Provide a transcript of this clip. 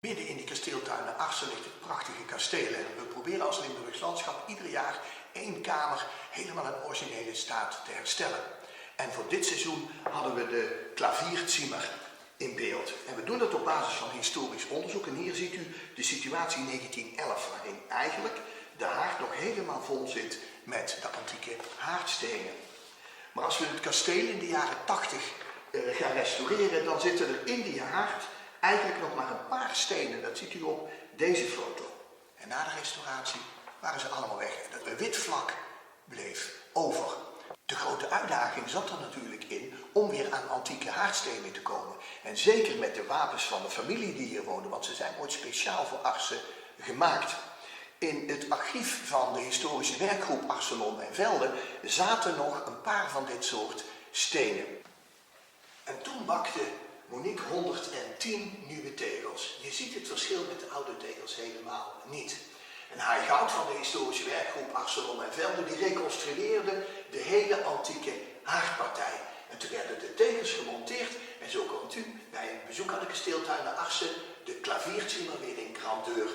Midden in die kasteeltuin Arsen ligt het prachtige kasteel en we proberen als Limburgs Landschap ieder jaar één kamer helemaal in originele staat te herstellen. En voor dit seizoen hadden we de klavierzimmer in beeld. En we doen dat op basis van historisch onderzoek. En hier ziet u de situatie in 1911, waarin eigenlijk de haard nog helemaal vol zit met de antieke haardstenen. Maar als we het kasteel in de jaren 80 gaan restaureren, dan zitten er in die haard eigenlijk nog maar een paar stenen. Dat ziet u op deze foto. En na de restauratie waren ze allemaal weg. En dat wit vlak bleef over. De grote uitdaging zat er natuurlijk in om weer aan antieke haardstenen te komen. En zeker met de wapens van de familie die hier woonde, want ze zijn ooit speciaal voor Arsen gemaakt. In het archief van de historische werkgroep Arsenon en Velde zaten nog een paar van dit soort stenen. En toen bakte Monique 110 nieuwe tegels. Je ziet het verschil met de oude tegels helemaal niet. En haar goud van de historische werkgroep Arsenon en Velde die reconstrueerde de hele antieke haardpartij. En toen werden de tegels gemonteerd en zo komt u bij een bezoek aan de kasteeltuin Arsen de klavierzimmer weer in grandeur